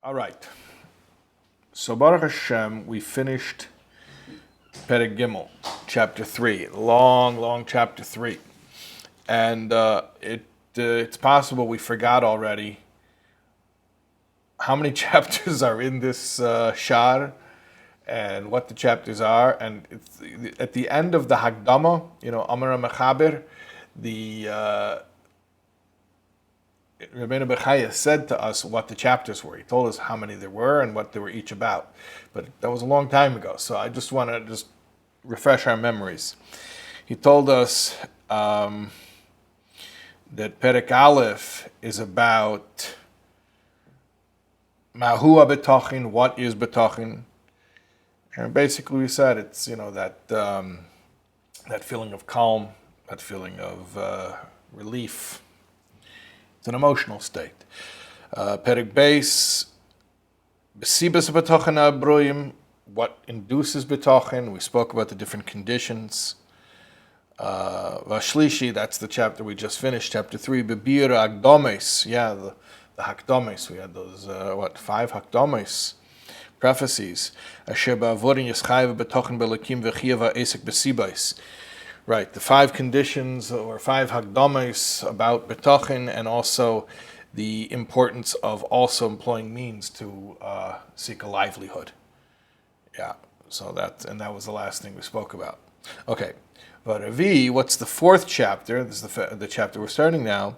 All right. So Baruch Hashem, we finished Perek Gimel, chapter 3. Long chapter 3. And it's possible we forgot already how many chapters are in this Shaar and what the chapters are. And it's, at the end of the Hagdama, Amar Mechaber, the Rabenu Bachaye said to us what the chapters were. He told us how many there were and what they were each about. But that was a long time ago, so I just want to refresh our memories. He told us that Perek Aleph is about Mahu HaBitachon, what is Bitachon. And basically we said it's, that feeling of calm, that feeling of relief. It's an emotional state. Perek Beis, Besibas Bitachon Abroim, what induces Bitachon. We spoke about the different conditions. Vashlishi, that's the chapter we just finished, chapter 3. Bebir Hakdomes, the Hakdomes. We had those, 5 Hakdomes, prophecies. Asher ba'avorin yeschayv Bitachon belakim v'chiyav ha'esek besibais. Right, the 5 conditions or 5 Hakdomes about Bitachon, and also the importance of also employing means to seek a livelihood. Yeah, so that was the last thing we spoke about. Okay, Varavi, what's the 4th chapter? This is the chapter we're starting now.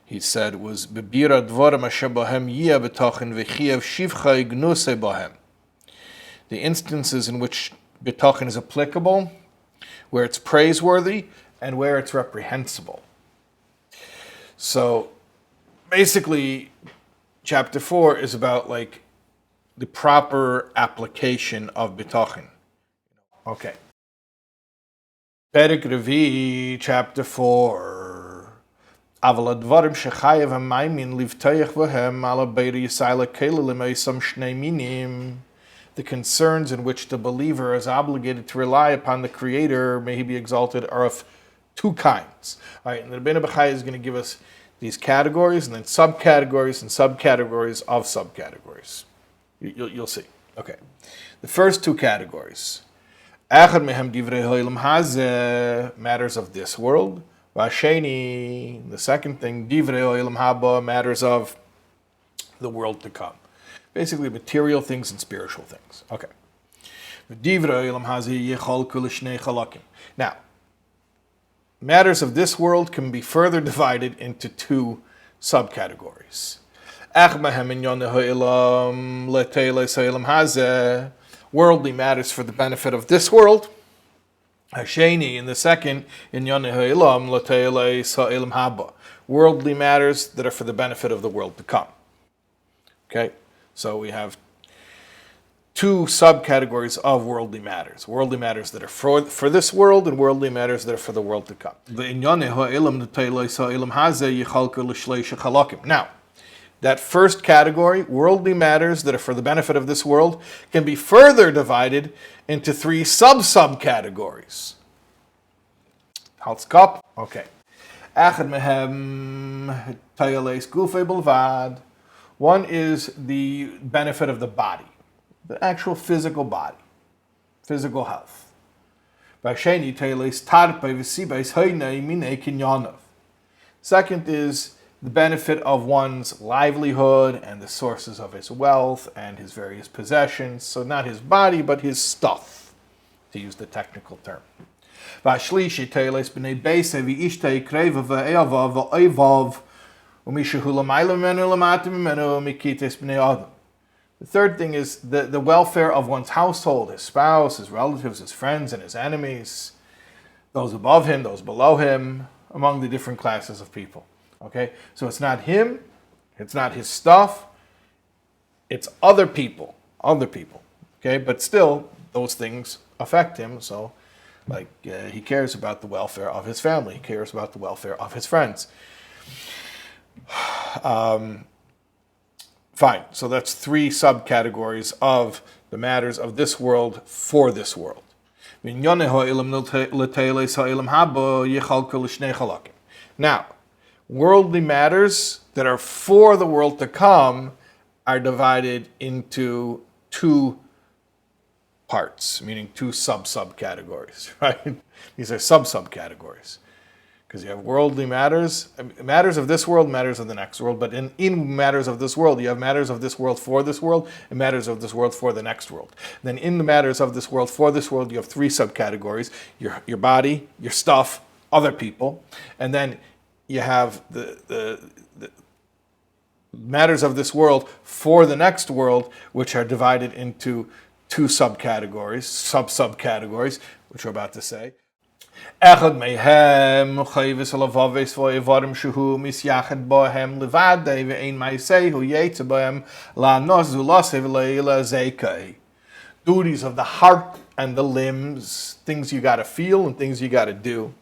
He said was Bebira dvorim asher bohem yiyah Bitachon v'chiyav shivcha ignusei bohem. The instances in which Bitachon is applicable, where it's praiseworthy, and where it's reprehensible. So, basically, chapter 4 is about the proper application of Bitachon. Okay. Perek Revi, chapter 4. Aval advarim shechayev hamaymin livtayach v'hem ala beiri yisayla kela l'meisam shnei minim. The concerns in which the believer is obligated to rely upon the Creator, may He be exalted, are of 2 kinds. All right, and the Rabenu Bachaye is going to give us these categories, and then subcategories and subcategories of subcategories. You'll see. Okay. The first 2 categories. Echad mehem divrei ha'olam hazeh, matters of this world. Vasheni, the second thing, divrei ha'olam haba, matters of the world to come. Basically, material things and spiritual things. Okay. Now, matters of this world can be further divided into 2 subcategories. Worldly matters for the benefit of this world. In the second, worldly matters that are for the benefit of the world to come. Okay. So we have 2 subcategories of worldly matters. Worldly matters that are for this world, and worldly matters that are for the world to come. Now, that first category, worldly matters that are for the benefit of this world, can be further divided into 3 subcategories. Halskop. Okay. One is the benefit of the body, the actual physical body, physical health. Second is the benefit of one's livelihood and the sources of his wealth and his various possessions. So not his body, but his stuff, to use the technical term. The third thing is the welfare of one's household, his spouse, his relatives, his friends, and his enemies, those above him, those below him, among the different classes of people. Okay? So it's not him, it's not his stuff, it's other people. Okay? But still, those things affect him, so he cares about the welfare of his family, he cares about the welfare of his friends. Fine, so that's 3 subcategories of the matters of this world for this world. Now, worldly matters that are for the world to come are divided into two parts, meaning two subcategories, right? These are subcategories. Because you have worldly matters, matters of this world, matters of the next world. But in matters of this world, you have matters of this world for this world, and matters of this world for the next world. Then in the matters of this world for this world, you have three subcategories: your body, your stuff, other people, and then you have the matters of this world for the next world, which are divided into two subcategories, subcategories, which we're about to say. אחד מהם חייבס הלבבס ואיברים שהוא מסייחד בהם לבדי ואין מעשהו יצא בהם לענוס זולסה ולזכאי. Duties of the heart and the limbs, things you got to feel and things you got to do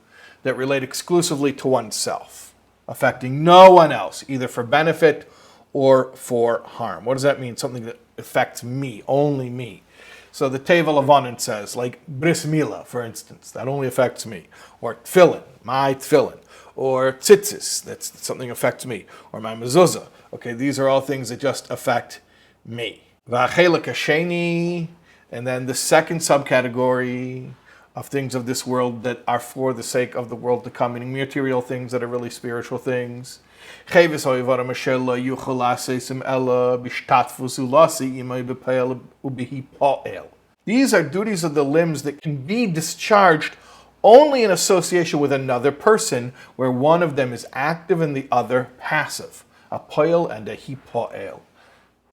that relate exclusively to oneself, affecting no one else, either for benefit or for harm. What does that mean? Something that affects me, only me. So the Teva Lavanan says, like Bris Milah, for instance, that only affects me. Or Tfillin, my Tfillin. Or Tzitzis, that's something affects me. Or my Mezuzah. Okay, these are all things that just affect me. V'achelik hasheni, and then the second subcategory of things of this world that are for the sake of the world to come, meaning material things that are really spiritual things. These are duties of the limbs that can be discharged only in association with another person, where one of them is active and the other passive. A poel and a hipoel.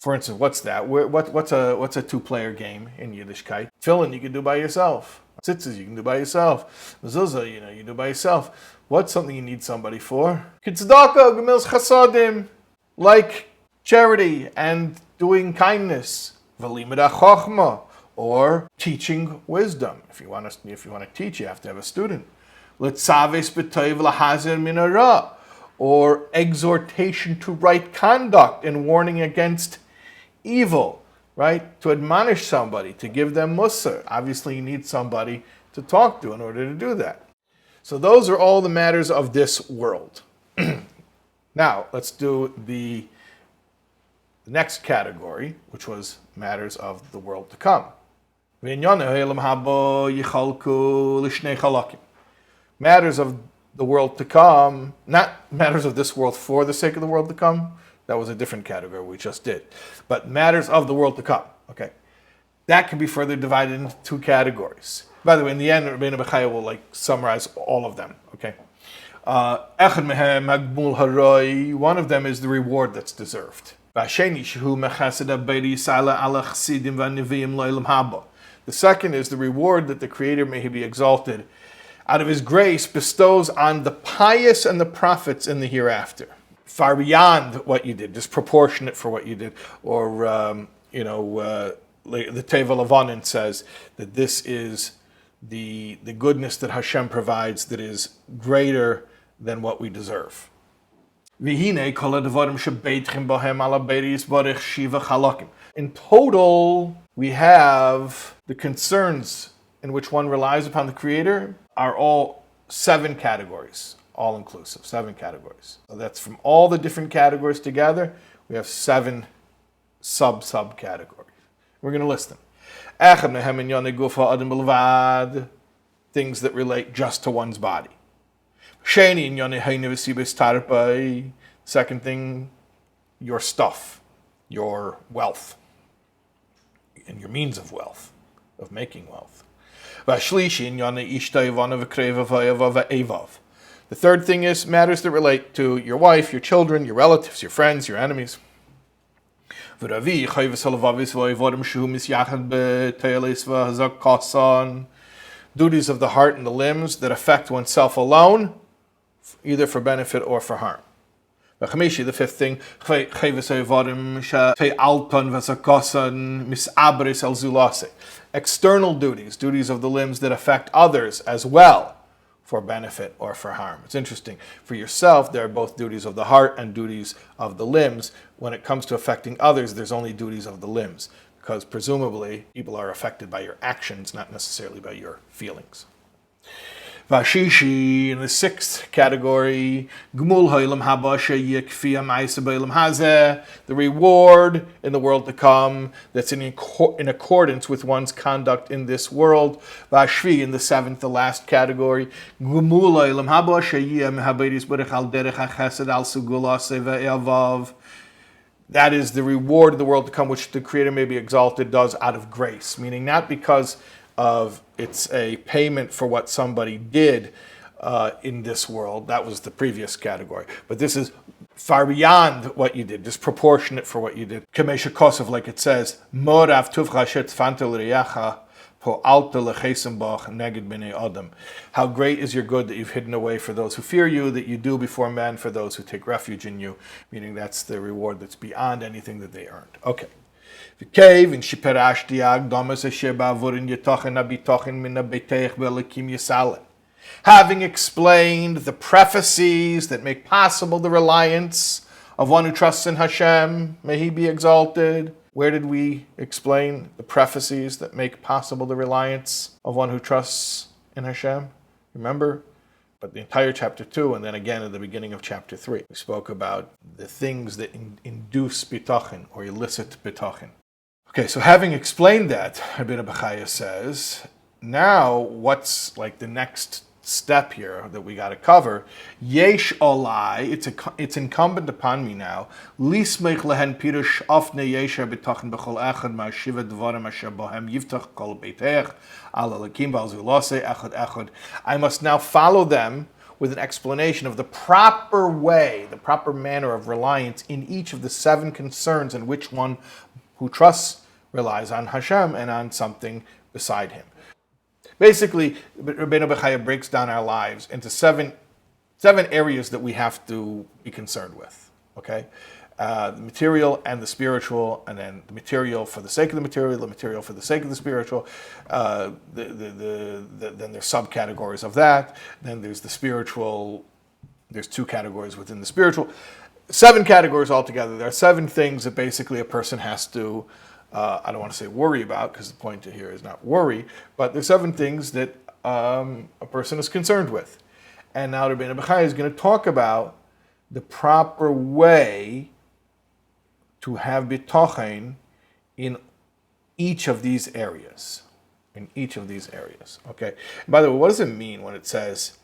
For instance, what's that? What's a two-player game in Yiddishkeit? Tefillin you can do by yourself. Tzitzis you can do by yourself. Mezuzah, you do by yourself. What's something you need somebody for? Tzedakah, gemils chasadim, like charity and doing kindness. V'limud chochma, or teaching wisdom. If you want to teach, you have to have a student. L'tzaves b'toiv lahazir min hara, or exhortation to right conduct and warning against evil. Right? To admonish somebody, to give them musar. Obviously, you need somebody to talk to in order to do that. So those are all the matters of this world. Now, let's do the next category, which was matters of the world to come. Matters of the world to come, not matters of this world for the sake of the world to come. That was a different category we just did. But matters of the world to come, okay? That can be further divided into two categories. By the way, in the end, Rabenu Bachaye will summarize all of them, okay? One of them is the reward that's deserved. The second is the reward that the Creator, may He be exalted, out of His grace bestows on the pious and the prophets in the hereafter. Far beyond what you did, disproportionate for what you did, or the Teva Lavanan says that this is the goodness that Hashem provides that is greater than what we deserve. In total, we have the concerns in which one relies upon the Creator are all 7 categories. All inclusive, 7 categories. So that's from all the different categories together, we have 7 subcategories. We're going to list them. Things that relate just to one's body. Second thing, your stuff, your wealth, and your means of wealth, of making wealth. The third thing is matters that relate to your wife, your children, your relatives, your friends, your enemies. Duties of the heart and the limbs that affect oneself alone, either for benefit or for harm. The fifth thing, external duties, duties of the limbs that affect others as well, for benefit or for harm. It's interesting. For yourself, there are both duties of the heart and duties of the limbs. When it comes to affecting others, there's only duties of the limbs, because presumably people are affected by your actions, not necessarily by your feelings. Vashishi, in the sixth category, Gmul Ha'ilam Haba Sheyikfiya Ma'isa Ba'ilam Hazeh, the reward in the world to come that's in accordance with one's conduct in this world. Vashvi, in the seventh, the last category, Gmul Ha'ilam Haba Sheyiyah Mehaberis Barech Al Derech HaChesed Al Sugula Seva E'avav. That is the reward of the world to come, which the Creator may be exalted does out of grace, meaning not because of it's a payment for what somebody did in this world. That was the previous category. But this is far beyond what you did, disproportionate for what you did. Kamesha Kosov, like it says, Morav Tuvcha Shet Fantel Riyacha Po Alta Lechesembach Neged Bnei Adam. How great is your good that you've hidden away for those who fear you, that you do before men for those who take refuge in you, meaning that's the reward that's beyond anything that they earned. Okay. Having explained the prefaces that make possible the reliance of one who trusts in Hashem, may He be exalted. Where did we explain the prefaces that make possible the reliance of one who trusts in Hashem? Remember? But the entire chapter 2, and then again at the beginning of chapter 3, we spoke about the things that induce bitachon or elicit bitachon. Okay, so having explained that, Rabbi Bachaye says, now what's like the next step here that we got to cover? Yesh olai, it's incumbent upon me now. Lismech lehen pirush afne yesha bitachon b'chol echad ma'ashiva dvarim asher bohem yiftach kol beitech al alakim v'al zulase echad echad. I must now follow them with an explanation of the proper way, the proper manner of reliance in each of the 7 concerns in which one who trusts relies on Hashem and on something beside Him. Basically, Rabenu Bachaye breaks down our lives into seven areas that we have to be concerned with. Okay, the material and the spiritual, and then the material for the sake of the material for the sake of the spiritual. Then there's subcategories of that. Then there's the spiritual. There's 2 categories within the spiritual. 7 categories altogether. There are 7 things that basically a person has to. I don't want to say worry about, because the point here is not worry, but there's 7 things that a person is concerned with. And now Rabbi Bachaye is going to talk about the proper way to have bitachon in each of these areas. Okay. And by the way, what does it mean when it says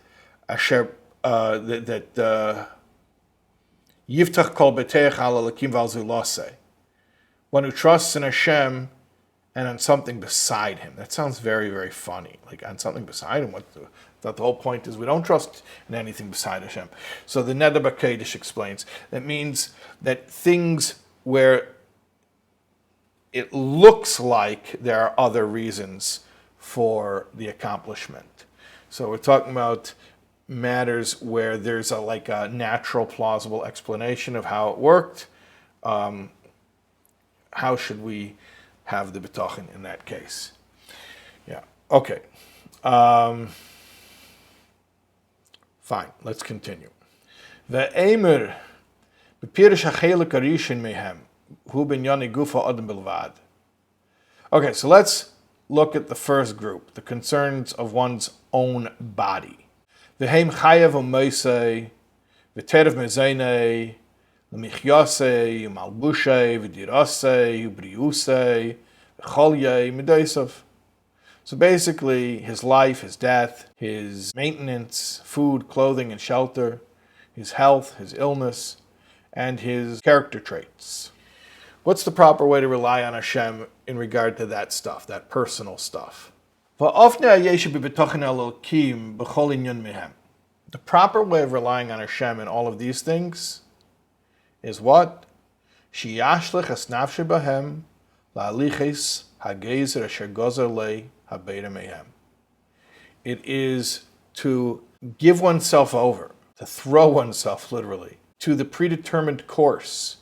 asher that yiftach kol beteich al alakim v'al zulase? One who trusts in Hashem and on something beside Him. That sounds very, very funny. Like on something beside Him. The whole point is we don't trust in anything beside Hashem. So the Neder B'Kodesh explains that means that things where it looks like there are other reasons for the accomplishment. So we're talking about matters where there's a natural, plausible explanation of how it worked. How should we have the bitachon in that case? Yeah. Okay. Fine. Let's continue. Ve'emer b'pirish ha'chelik harishin mehem hu binyani gufa adam bilvad. Okay, so let's look at the first group, the concerns of one's own body. Ve'hem chayav u'meisei v'terev mezeinei L'michyase, Malbushe, V'dirase, Ubriuse, V'cholye, Midaisav. So basically, his life, his death, his maintenance, food, clothing, and shelter, his health, his illness, and his character traits. What's the proper way to rely on Hashem in regard to that stuff, that personal stuff? The proper way of relying on Hashem in all of these things is what? Shiyashlech asnafshe bahem la'aliches hagezer asher gozer lei habeira mehem. It is to give oneself over, to throw oneself literally, to the predetermined course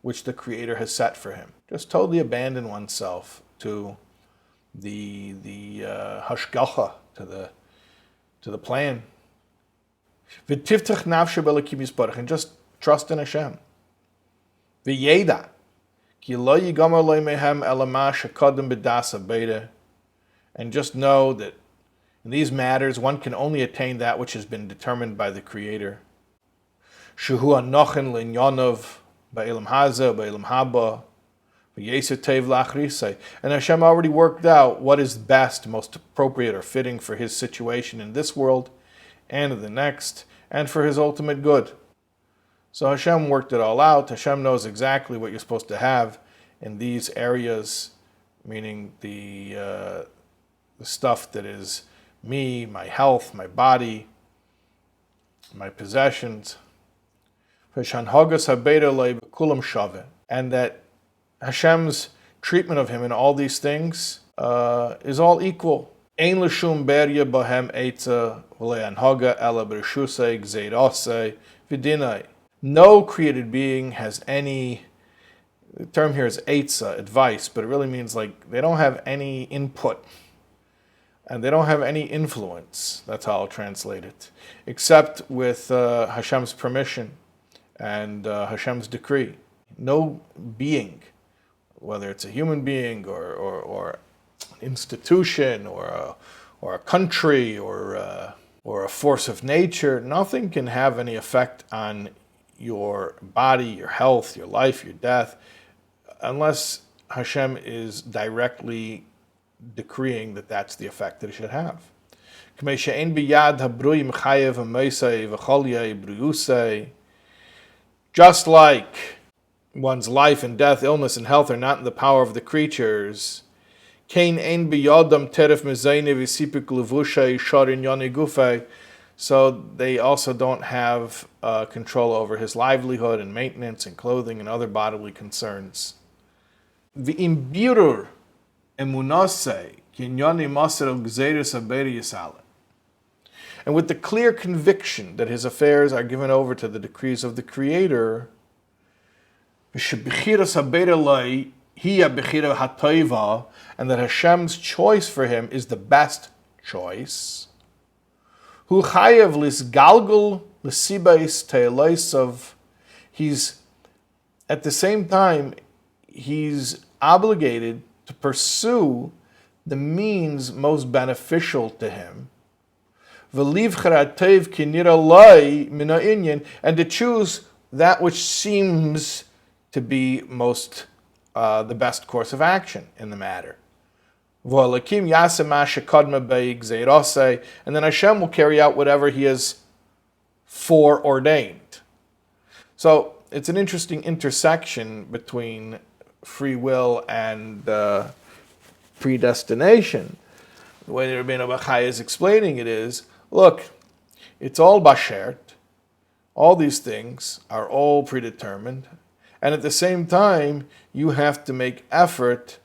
which the Creator has set for him. Just totally abandon oneself to the hashgacha, to the plan. V'tivtach nafshe b'elakim yisbarach, and just trust in Hashem. V'yeda ki lo yigamar lo mehem elama shekadem b'dasa beida, and just know that In these matters, one can only attain that which has been determined by the Creator. Shehu anochen linyonov ba'ilam haza, ba'ilam haba, v'yeser tev la'achrisei. And Hashem already worked out what is best, most appropriate or fitting for his situation in this world and in the next, and for his ultimate good. So Hashem worked it all out. Hashem knows exactly what you're supposed to have in these areas, meaning the stuff that is me, my health, my body, my possessions. And that Hashem's treatment of him in all these things is all equal. No created being has any, the term here is eitza, advice, but it really means like they don't have any input and they don't have any influence. That's how I'll translate it. Except with Hashem's permission and Hashem's decree. No being, whether it's a human being or an institution or a country or a force of nature, nothing can have any effect on your body, your health, your life, your death, unless Hashem is directly decreeing that that's the effect that it should have. Just like one's life and death, illness and health are not in the power of the creatures, so they also don't have control over his livelihood and maintenance and clothing and other bodily concerns. And with the clear conviction that his affairs are given over to the decrees of the Creator, and that Hashem's choice for him is the best choice, he's at the same time, he's obligated to pursue the means most beneficial to him, and to choose that which seems to be most the best course of action in the matter. And then Hashem will carry out whatever he has foreordained. So it's an interesting intersection between free will and predestination. The way that Rabenu Bachaye is explaining it is, look, it's all bashert. All these things are all predetermined. And at the same time, you have to make effort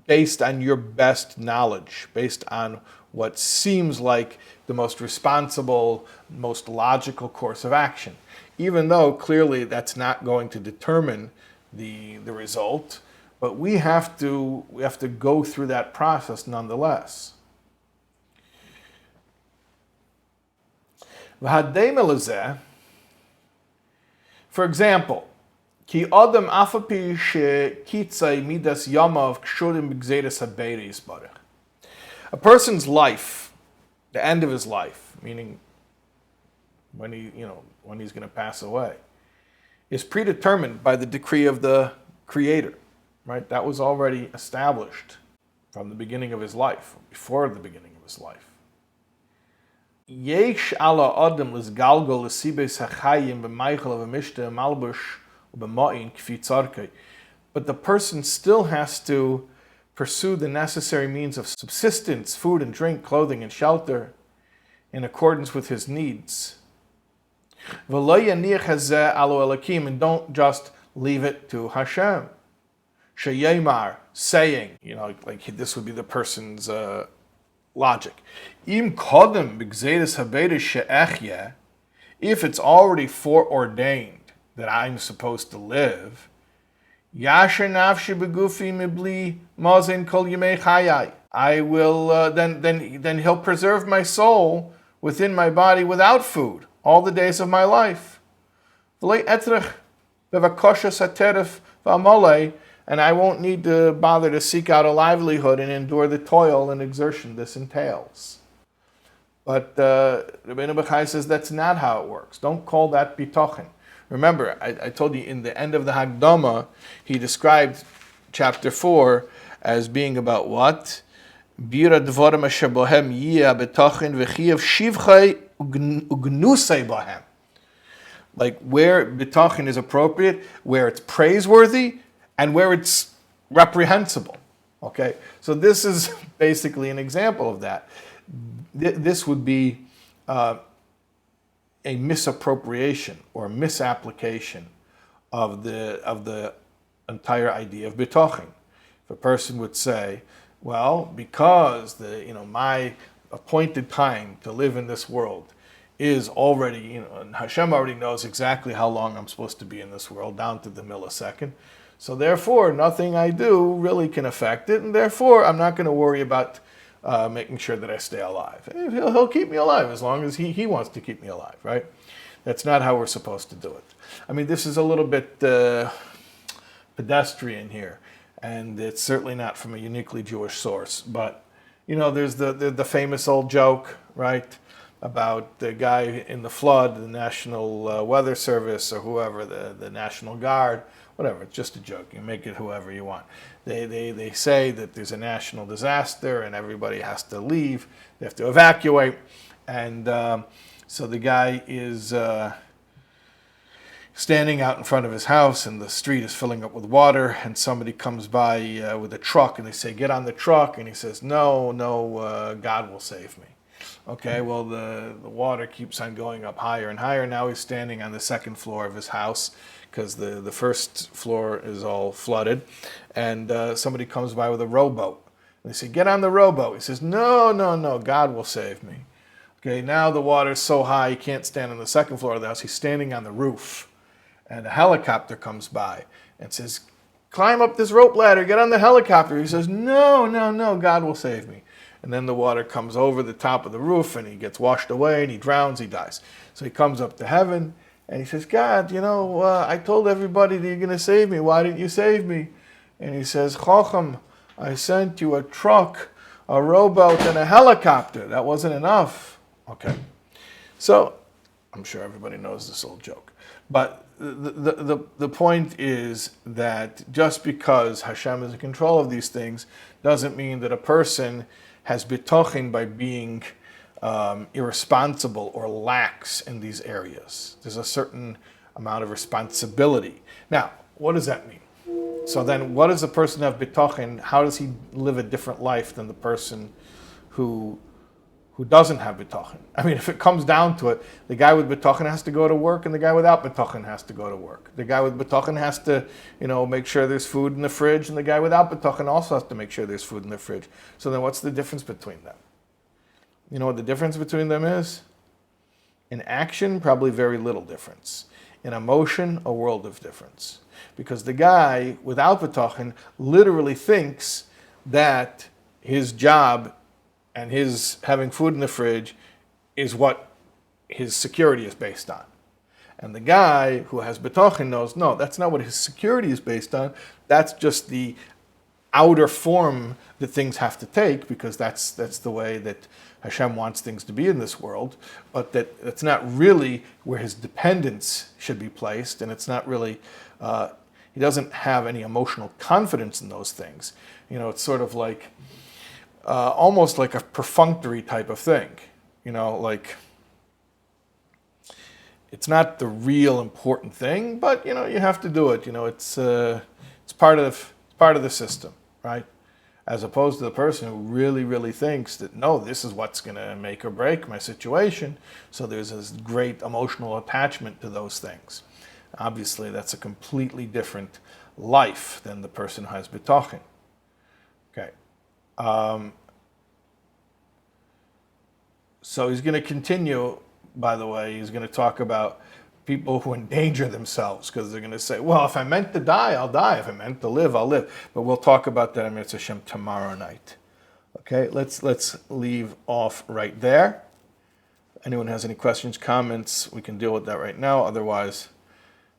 based on your best knowledge, based on what seems like the most responsible, most logical course of action. Even though clearly that's not going to determine the result, but we have to go through that process nonetheless. For example, ki adam afapi she kitzai midas yamav kshurim b'gzeiras haberis barach. A person's life, the end of his life, meaning when he's going to pass away, is predetermined by the decree of the Creator, right? That was already established from the beginning of his life, before the beginning of his life. Yesh ala adam l'sgalgol l'sibes hachayim b'meichel v'mishte malbush b'ma'in kfi tzarkei. But the person still has to pursue the necessary means of subsistence, food and drink, clothing and shelter, in accordance with his needs. And don't just leave it to Hashem. Sheyemar, saying, like this would be the person's logic. Im kodem b'gzeiras haberis she'echye, if it's already foreordained that I'm supposed to live, yasher nafshi begufi mibli mazen kol yemei chayai. I will then he'll preserve my soul within my body without food all the days of my life. And and I won't need to bother to seek out a livelihood and endure the toil and exertion this entails. But Rabenu Bachaye says that's not how it works. Don't call that bitachon. Remember, I told you in the end of the Hagdama, he described chapter 4 as being about what? Bira dvorim asher bohem yiyah bitachon v'chiyav shivchai ugnusei bohem. Like where bitachon is appropriate, where it's praiseworthy, and where it's reprehensible. Okay? So this is basically an example of that. This would be a misappropriation or misapplication of the entire idea of bitachon. If a person would say, well, because my appointed time to live in this world is already, and Hashem already knows exactly how long I'm supposed to be in this world, down to the millisecond. So therefore, nothing I do really can affect it, and therefore I'm not going to worry about making sure that I stay alive. He'll keep me alive as long as he wants to keep me alive, right? That's not how we're supposed to do it. I mean, this is a little bit pedestrian here, and it's certainly not from a uniquely Jewish source. But, there's the famous old joke, right, about the guy in the flood, the National Weather Service, or whoever, the National Guard, whatever, it's just a joke. You make it whoever you want. They say that there's a national disaster and everybody has to leave. They have to evacuate. And so the guy is standing out in front of his house and the street is filling up with water, and somebody comes by with a truck and they say, get on the truck. And he says, no, God will save me. Okay, well, the water keeps on going up higher and higher. Now he's standing on the second floor of his house because the first floor is all flooded. And somebody comes by with a rowboat. They say, get on the rowboat. He says, no, God will save me. Okay, now the water's so high he can't stand on the second floor of the house. He's standing on the roof. And a helicopter comes by and says, climb up this rope ladder, get on the helicopter. He says, no, God will save me. And then the water comes over the top of the roof and he gets washed away and he drowns, he dies. So he comes up to heaven and he says, God, I told everybody that you're going to save me. Why didn't you save me? And he says, Chacham, I sent you a truck, a rowboat, and a helicopter. That wasn't enough. Okay. So I'm sure everybody knows this old joke. But the point is that just because Hashem is in control of these things doesn't mean that a person has bitachon by being irresponsible or lax in these areas. There's a certain amount of responsibility. Now, what does that mean? So then, what does a person have bitachon? How does he live a different life than the person who doesn't have bitachon? I mean, if it comes down to it, the guy with bitachon has to go to work, and the guy without bitachon has to go to work. The guy with bitachon has to, make sure there's food in the fridge, and the guy without bitachon also has to make sure there's food in the fridge. So then, what's the difference between them? You know what the difference between them is? In action, probably very little difference. In emotion, a world of difference. Because the guy without bitachon literally thinks that his job and his having food in the fridge is what his security is based on. And the guy who has bitachon knows, no, that's not what his security is based on. That's just the outer form that things have to take, because that's the way that Hashem wants things to be in this world. But that's not really where his dependence should be placed, and it's not really, he doesn't have any emotional confidence in those things. It's sort of like, almost like a perfunctory type of thing, like it's not the real important thing, but you have to do it. It's part of the system, right? As opposed to the person who really, really thinks that no, this is what's going to make or break my situation. So there's this great emotional attachment to those things. Obviously, that's a completely different life than the person who has bitachon. Okay. So he's going to continue, by the way, he's going to talk about people who endanger themselves, because they're going to say, well, if I meant to die, I'll die. If I meant to live, I'll live. But we'll talk about that, Amir Hashem, tomorrow night. Okay, let's leave off right there. If anyone has any questions, comments, we can deal with that right now. Otherwise,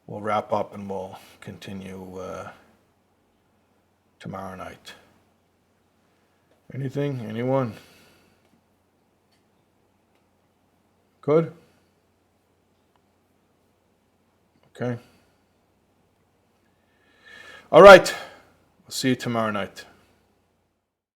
we'll wrap up and we'll continue tomorrow night. Anything? Anyone? Good? Okay. All right. I'll see you tomorrow night.